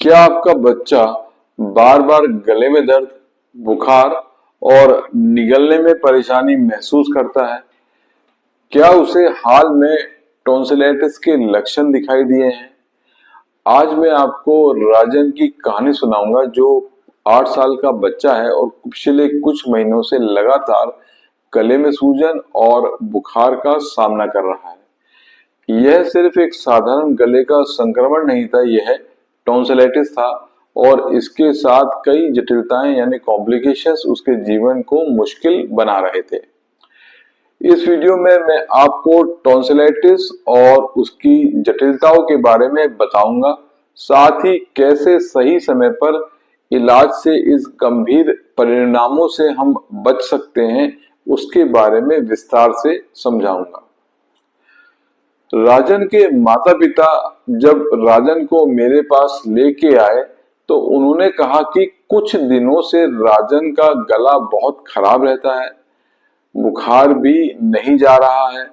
क्या आपका बच्चा बार बार गले में दर्द, बुखार और निगलने में परेशानी महसूस करता है? क्या उसे हाल में टॉन्सिलाइटिस के लक्षण दिखाई दिए हैं? आज मैं आपको राजन की कहानी सुनाऊंगा जो 8 साल का बच्चा है और पिछले कुछ महीनों से लगातार गले में सूजन और बुखार का सामना कर रहा है। यह सिर्फ एक साधारण गले का संक्रमण नहीं था, यह टॉन्सिलाइटिस था और इसके साथ कई जटिलताएं यानी कॉम्प्लिकेशंस उसके जीवन को मुश्किल बना रहे थे। इस वीडियो में मैं आपको टॉन्सिलाइटिस और उसकी जटिलताओं के बारे में बताऊंगा, साथ ही कैसे सही समय पर इलाज से इस गंभीर परिणामों से हम बच सकते हैं उसके बारे में विस्तार से समझाऊंगा। राजन के माता पिता जब राजन को मेरे पास लेके आए तो उन्होंने कहा कि कुछ दिनों से राजन का गला बहुत खराब रहता है, बुखार भी नहीं जा रहा है,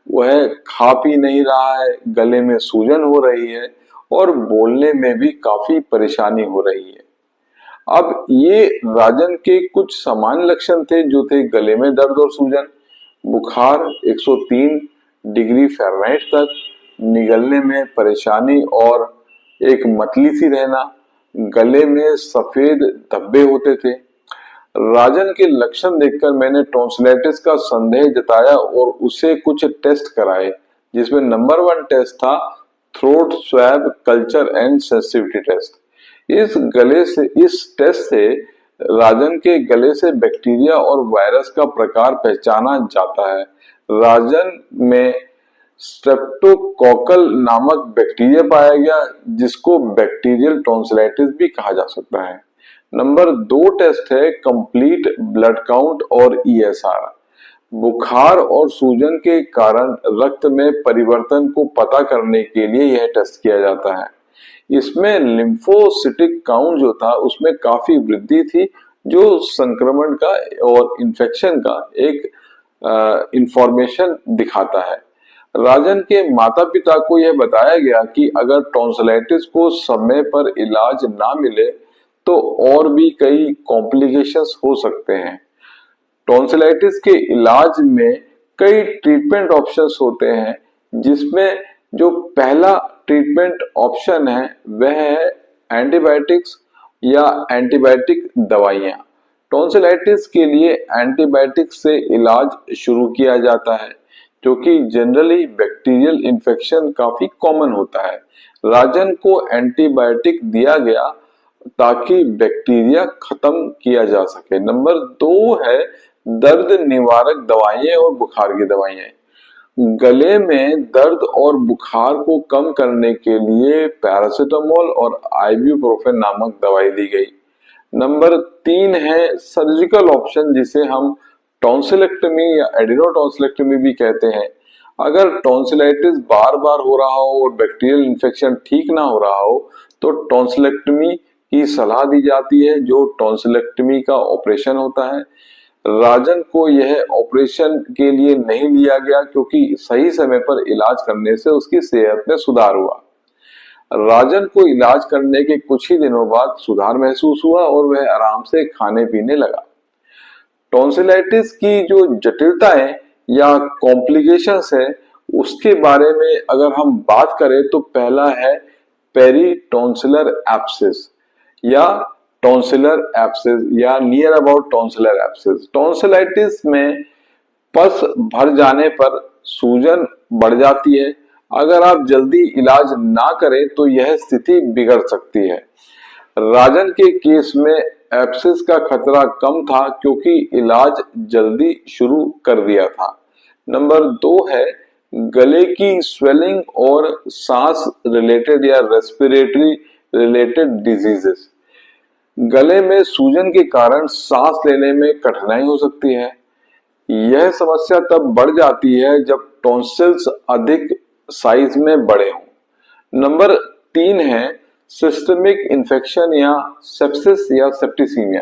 वह खा पी नहीं रहा है, गले में सूजन हो रही है और बोलने में भी काफी परेशानी हो रही है। अब ये राजन के कुछ सामान्य लक्षण थे जो थे गले में दर्द और सूजन, बुखार 103 डिग्री फ़ारेनहाइट तक, निगलने में परेशानी और एक मतली सी रहना, गले में सफेद धब्बे होते थे। राजन के लक्षण देखकर मैंने टॉन्सिलाइटिस का संदेह जताया और उसे कुछ टेस्ट कराए, जिसमें नंबर 1 टेस्ट था throat swab culture and sensitivity test. इस टेस्ट से राजन के गले से बैक्टीरिया और वायरस का प्रकार पहचाना जाता है। राजन में स्ट्रेप्टोकोकल नामक बैक्टीरिया पाया गया, जिसको बैक्टीरियल टॉन्सिलाइटिस भी कहा जा सकता है। नंबर 2 टेस्ट है कंप्लीट ब्लड काउंट और ईएसआर। बुखार और सूजन के कारण रक्त में परिवर्तन को पता करने के लिए यह टेस्ट किया जाता है। इसमें लिम्फोसिटिक काउंट जो था उसमें काफी वृद्धि थी, जो संक्रमण का और इन्फेक्शन का एक इंफॉर्मेशन दिखाता है। राजन के माता पिता को यह बताया गया कि अगर टॉन्सिलाइटिस को समय पर इलाज ना मिले तो और भी कई कॉम्प्लिकेशंस हो सकते हैं। टॉन्सिलाइटिस के इलाज में कई ट्रीटमेंट ऑप्शंस होते हैं, जिसमें जो पहला ट्रीटमेंट ऑप्शन है वह है एंटीबायोटिक्स या एंटीबायोटिक दवाइयां। टॉन्सिलाइटिस के लिए एंटीबायोटिक से इलाज शुरू किया जाता है, जो कि जनरली बैक्टीरियल इन्फेक्शन काफी कॉमन होता है। राजन को एंटीबायोटिक दिया गया ताकि बैक्टीरिया खत्म किया जा सके। नंबर 2 है दर्द निवारक दवाइयां और बुखार की दवाइयां। गले में दर्द और बुखार को कम करने के लिए पैरासिटामोल और आइबुप्रोफेन नामक दवाई दी गई। नंबर 3 है सर्जिकल ऑप्शन, जिसे हम टॉन्सिलेक्टमी या एडिनोटॉन्सिलेक्टमी भी कहते हैं। अगर टॉन्सिलाइटिस बार बार हो रहा हो और बैक्टीरियल इन्फेक्शन ठीक ना हो रहा हो तो टॉन्सिलेक्टमी की सलाह दी जाती है, जो टॉन्सिलेक्टमी का ऑपरेशन होता है। राजन को यह ऑपरेशन के लिए नहीं लिया गया क्योंकि सही समय पर इलाज करने से उसकी सेहत में सुधार हुआ। राजन को इलाज करने के कुछ ही दिनों बाद सुधार महसूस हुआ और वह आराम से खाने पीने लगा। टॉन्सिलाइटिस की जो जटिलताएं या कॉम्प्लिकेशंस है उसके बारे में अगर हम बात करें तो पहला है पेरीटॉन्सिलर एब्सेस या टॉन्सिलर एब्सेस या near about tonsillar abscess. Tonsillitis में पस भर जाने पर सूजन बढ़ जाती है। अगर आप जल्दी इलाज ना करें तो यह स्थिति बिगड़ सकती है। राजन के केस में एब्सेस का खतरा कम था क्योंकि इलाज जल्दी शुरू कर दिया था। नंबर 2 है गले की स्वेलिंग और सांस रिलेटेड या रेस्पिरेटरी रिलेटेड डिजीजेस। गले में सूजन के कारण सांस लेने में कठिनाई हो सकती है। यह समस्या तब बढ़ जाती है जब टॉन्सिल्स अधिक साइज में बड़े हों। नंबर 3 है सिस्टमिक इन्फेक्शन या सेप्सिस या सेप्टिसीमिया।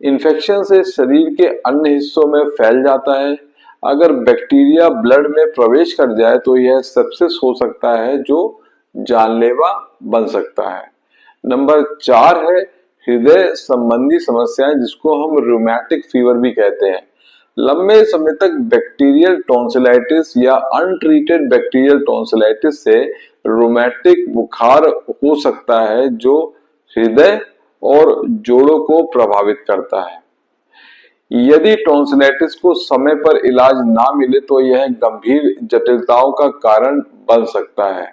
इन्फेक्शन से शरीर के अन्य हिस्सों में फैल जाता है। अगर बैक्टीरिया ब्लड में प्रवेश कर जाए तो यह सेप्सिस हो सकता है, जो जानलेवा बन सकता है। नंबर 4 है हृदय संबंधी समस्याएं, जिसको हम रूमेटिक फीवर भी कहते हैं। लंबे समय तक बैक्टीरियल टॉन्सिलाइटिस या अनट्रीटेड बैक्टीरियल टॉन्सिलाइटिस से रूमेटिक बुखार हो सकता है, जो हृदय और जोड़ों को प्रभावित करता है। यदि टॉन्सिलाइटिस को समय पर इलाज ना मिले तो यह गंभीर जटिलताओं का कारण बन सकता है।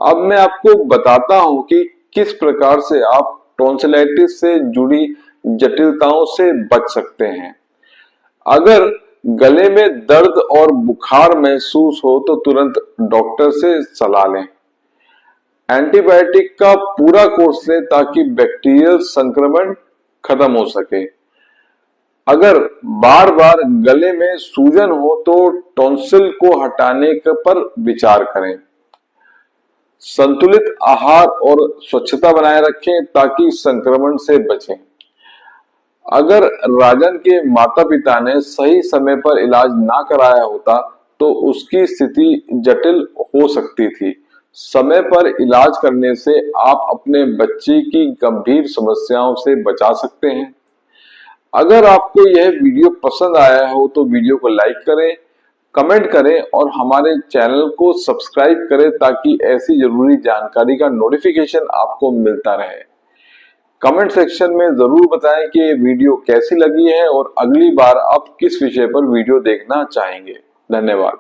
अब मैं आपको बताता हूं कि किस प्रकार से आप टॉन्सिलाइटिस से जुड़ी जटिलताओं से बच सकते हैं। अगर गले में दर्द और बुखार महसूस हो तो तुरंत डॉक्टर से सलाह लें। एंटीबायोटिक का पूरा कोर्स लें ताकि बैक्टीरियल संक्रमण खत्म हो सके। अगर बार बार गले में सूजन हो तो टॉन्सिल को हटाने पर विचार करें। संतुलित आहार और स्वच्छता बनाए रखें ताकि संक्रमण से बचें। अगर राजन के माता पिता ने सही समय पर इलाज ना कराया होता तो उसकी स्थिति जटिल हो सकती थी। समय पर इलाज करने से आप अपने बच्चे की गंभीर समस्याओं से बचा सकते हैं। अगर आपको यह वीडियो पसंद आया हो तो वीडियो को लाइक करें, कमेंट करें और हमारे चैनल को सब्सक्राइब करें ताकि ऐसी जरूरी जानकारी का नोटिफिकेशन आपको मिलता रहे। कमेंट सेक्शन में जरूर बताएं कि ये वीडियो कैसी लगी है और अगली बार आप किस विषय पर वीडियो देखना चाहेंगे। धन्यवाद।